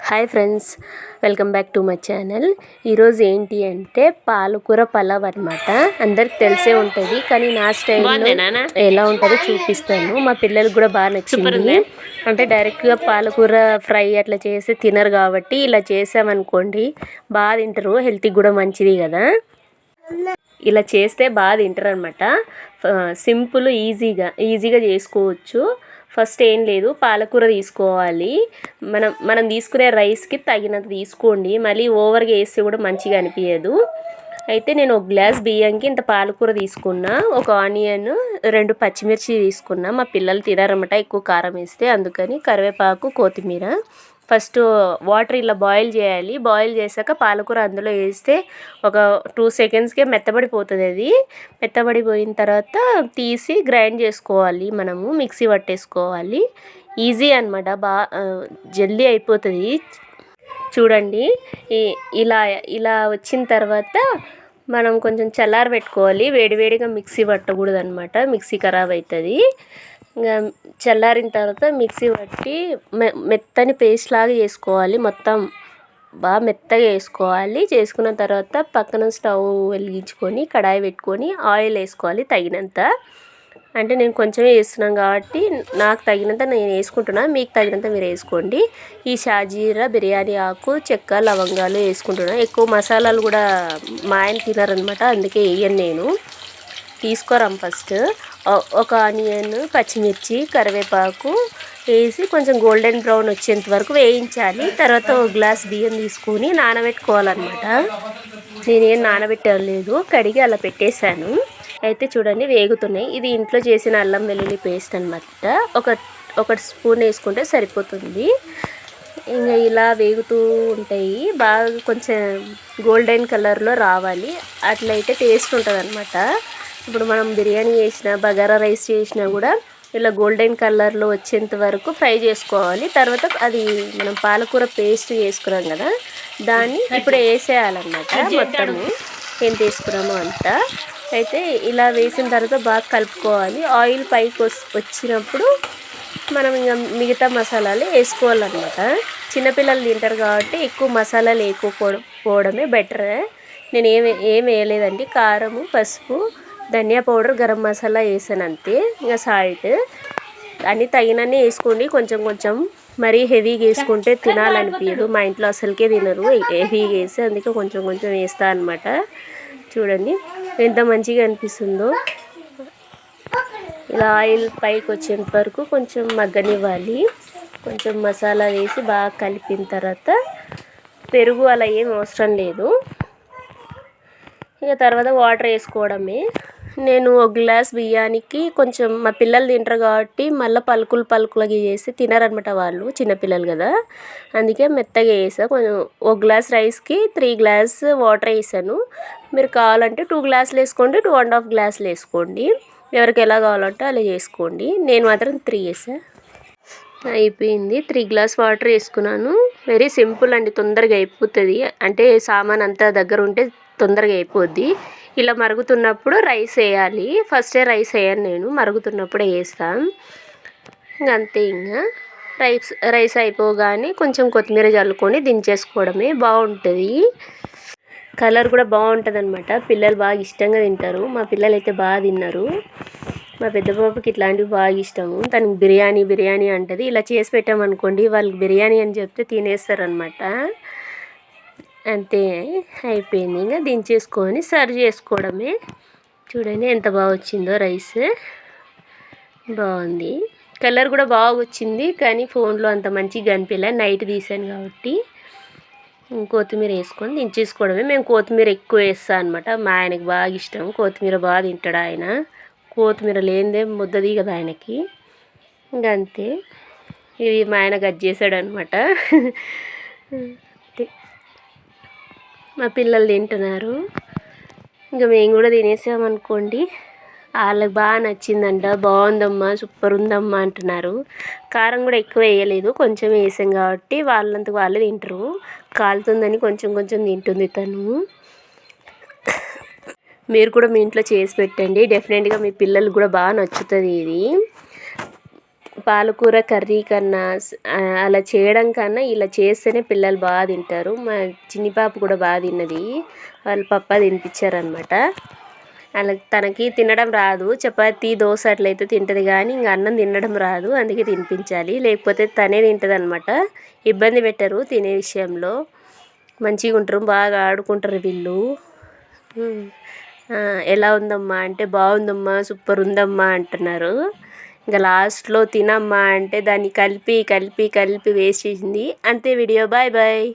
Hi friends, welcome back to my channel. ఈరోజు ఏంటి అంటే పాలకూర పలావ్ అనమాట. అందరికి తెలిసే ఉంటుంది, కానీ నా స్టైల్లో ఎలా ఉంటుందో చూపిస్తాను. మా పిల్లలకు కూడా బాగా నచ్చింది. అంటే డైరెక్ట్గా పాలకూర ఫ్రై అట్లా చేసి తినరు కాబట్టి ఇలా చేసామనుకోండి బాగా తింటారు. హెల్త్కి కూడా మంచిది కదా. ఇలా చేస్తే బాగా తింటారు అనమాట. సింపుల్ ఈజీగా చేసుకోవచ్చు. ఫస్ట్ ఏం లేదు, పాలకూర తీసుకోవాలి. మనం తీసుకునే రైస్కి తగినంత తీసుకోండి. మళ్ళీ ఓవర్గా వేస్తే కూడా మంచిగా అనిపించదు. అయితే నేను ఒక గ్లాస్ బియ్యంకి ఇంత పాలకూర తీసుకున్నా, ఒక ఆనియన్, 2 పచ్చిమిర్చి తీసుకున్నా. మా పిల్లలు తినారన్నమాట ఎక్కువ కారం వేస్తే, అందుకని కరివేపాకు, కొత్తిమీర. ఫస్ట్ వాటర్ ఇలా బాయిల్ చేయాలి. బాయిల్ చేశాక పాలకూర అందులో వేస్తే ఒక 2 సెకండ్స్కే మెత్తబడిపోతుంది. అది మెత్తబడిపోయిన తర్వాత తీసి గ్రైండ్ చేసుకోవాలి. మనము మిక్సీ పట్టేసుకోవాలి. ఈజీ అనమాట, జల్దీ అయిపోతుంది. చూడండి, ఇలా ఇలా వచ్చిన తర్వాత మనం కొంచెం చల్లార పెట్టుకోవాలి. వేడివేడిగా మిక్సీ పట్టకూడదు అనమాట, మిక్సీ ఖరాబ్ అవుతుంది. ఇంకా చల్లారిన తర్వాత మిక్సీ పట్టి మెత్తని పేస్ట్ లాగా చేసుకోవాలి. మొత్తం బాగా మెత్తగా వేసుకోవాలి. చేసుకున్న తర్వాత పక్కన స్టవ్ వెలిగించుకొని కడాయి పెట్టుకొని ఆయిల్ వేసుకోవాలి తగినంత. అంటే నేను కొంచెమే వేస్తున్నాను కాబట్టి నాకు తగినంత నేను వేసుకుంటున్నాను, మీకు తగినంత మీరు వేసుకోండి. ఈ షాజీరా, బిర్యానీ ఆకు, చెక్క, లవంగాలు వేసుకుంటున్నాను. ఎక్కువ మసాలాలు కూడా మా ఆయన తినారనమాట, అందుకే వేయను నేను. తీసుకోరాం. ఫస్ట్ ఒక ఆనియన్, పచ్చిమిర్చి, కరివేపాకు వేసి కొంచెం గోల్డెన్ బ్రౌన్ వచ్చేంత వరకు వేయించాలి. తర్వాత ఒక గ్లాస్ బియ్యం తీసుకుని నానబెట్టుకోవాలన్నమాట. నేనేం నానబెట్టలేదు, కడిగి అలా పెట్టేశాను. అయితే చూడండి వేగుతున్నాయి. ఇది ఇంట్లో చేసిన అల్లం వెల్లుల్లి పేస్ట్ అనమాట. ఒక స్పూన్ వేసుకుంటే సరిపోతుంది. ఇంకా ఇలా వేగుతూ ఉంటాయి. బాగా కొంచెం గోల్డెన్ కలర్లో రావాలి, అట్లయితే టేస్ట్ ఉంటుంది అనమాట. ఇప్పుడు మనం బిర్యానీ చేసినా, బగారా రైస్ చేసినా కూడా ఇలా గోల్డెన్ కలర్లో వచ్చేంత వరకు ఫ్రై చేసుకోవాలి. తర్వాత అది మనం పాలకూర పేస్ట్ చేసుకున్నాం కదా, దాన్ని ఇప్పుడు వేసేయాలన్నమాట. మొత్తము ఎంత వేసుకున్నామో అంతా. అయితే ఇలా వేసిన తర్వాత బాగా కలుపుకోవాలి. ఆయిల్ పైకి వచ్చినప్పుడు మనం ఇంకా మిగతా మసాలాలు వేసుకోవాలన్నమాట. చిన్నపిల్లలు తింటారు కాబట్టి ఎక్కువ మసాలాలు వేయకపోవడమే బెటర్. నేను ఏం వేయలేదండి. కారము, పసుపు, ధనియా పౌడర్, గరం మసాలా వేసాను అంతే. ఇంకా సాల్ట్ అన్నీ తగినన్ని వేసుకోండి. కొంచెం మరీ హెవీగా వేసుకుంటే తినాలనిపించదు. మా ఇంట్లో అసలుకే తినరు హెవీగా వేసి, అందుకే కొంచెం వేస్తా అనమాట. చూడండి ఎంత మంచిగా అనిపిస్తుందో. ఇలా ఆయిల్ పైకి వచ్చేంత వరకు కొంచెం మగ్గనివ్వాలి. కొంచెం మసాలా వేసి బాగా కలిపిన తర్వాత పెరుగు అలా ఏం అవసరం లేదు. ఇక తర్వాత వాటర్ వేసుకోవడమే. నేను ఒక గ్లాస్ బియ్యానికి కొంచెం, మా పిల్లలు తింటారు కాబట్టి మళ్ళీ పలుకులుగా చేసి తినారనమాట వాళ్ళు, చిన్నపిల్లలు కదా, అందుకే మెత్తగా వేసా. కొంచెం ఒక గ్లాస్ రైస్కి 3 గ్లాస్ వాటర్ వేసాను. మీరు కావాలంటే 2 గ్లాసులు వేసుకోండి, 2.5 గ్లాసులు వేసుకోండి. ఎవరికి ఎలా కావాలంటే అలా చేసుకోండి. నేను మాత్రం 3 వేసా. అయిపోయింది. 3 గ్లాస్ వాటర్ వేసుకున్నాను. వెరీ సింపుల్ అండి, తొందరగా అయిపోతుంది. అంటే సామాన్ అంతా దగ్గర ఉంటే తొందరగా అయిపోద్ది. ఇలా మరుగుతున్నప్పుడు రైస్ వేయాలి. ఫస్టే రైస్ వేయను నేను, మరుగుతున్నప్పుడే వేస్తాను. అంతే. ఇంకా రైస్ అయిపోగానే కొంచెం కొత్తిమీర చల్లుకొని దించేసుకోవడమే. బాగుంటుంది. కలర్ కూడా బాగుంటుంది అనమాట. పిల్లలు బాగా ఇష్టంగా తింటారు. మా పిల్లలు అయితే బాగా తిన్నారు. మా పెద్ద పాపకి ఇట్లాంటివి బాగా ఇష్టము. తనకి బిర్యానీ అంటది. ఇలా చేసి పెట్టామనుకోండి, వాళ్ళకి బిర్యానీ అని చెప్తే తినేస్తారనమాట. అంతే, అయిపోయింది. ఇంకా దించేసుకొని సర్వ్ చేసుకోవడమే. చూడండి ఎంత బాగా వచ్చిందో రైస్. బాగుంది. కలర్ కూడా బాగా వచ్చింది, కానీ ఫోన్లో అంత మంచిగా కనిపించలే, నైట్ తీసాను కాబట్టి. కొత్తిమీర వేసుకొని దించేసుకోవడమే. మేము కొత్తిమీర ఎక్కువ వేస్తాం అనమాట. మా ఆయనకి బాగా ఇష్టం, కొత్తిమీర బాగా తింటాడు ఆయన. కొత్తిమీర లేనిదే ముద్ద దిగదు ఆయనకి. ఇంకా అంతే. ఇవి మా ఆయన కట్ చేశాడు అనమాట. మా పిల్లలు తింటున్నారు. ఇంకా మేము కూడా తినేసామనుకోండి. వాళ్ళకి బాగా నచ్చిందంట, బాగుందమ్మా, సూపర్ ఉందమ్మా అంటున్నారు. కారం కూడా ఎక్కువ వేయలేదు, కొంచెం వేసాం కాబట్టి వాళ్ళంతకు వాళ్ళే తింటారు. కాలుతుందని కొంచెం తింటుంది తను. మీరు కూడా మీ ఇంట్లో చేసి పెట్టండి, డెఫినెట్గా మీ పిల్లలకు కూడా బాగా నచ్చుతుంది ఇది. పాలకూర కర్రీ కన్నా అలా చేయడం కన్నా ఇలా చేస్తేనే పిల్లలు బాగా తింటారు. మా చిన్ని పాప కూడా బాగా తిన్నది. వాళ్ళ పప్ప తినిపించారనమాట. అలా తనకి తినడం రాదు. చపాతీ దోశ అట్లయితే తింటుంది కానీ ఇంకా అన్నం తినడం రాదు. అందుకే తినిపించాలి, లేకపోతే తనే తింటుంది అనమాట. ఇబ్బంది పెట్టరు తినే విషయంలో, మంచిగా ఉంటారు, బాగా ఆడుకుంటారు వీళ్ళు. ఎలా ఉందమ్మా అంటే బాగుందమ్మా, సూపర్ ఉందమ్మా అంటున్నారు. ఇంకా లాస్ట్లో తినమ్మా అంటే దాన్ని కలిపి కలిపి కలిపి వేస్ట్ చేసింది. అంతే వీడియో. Bye bye.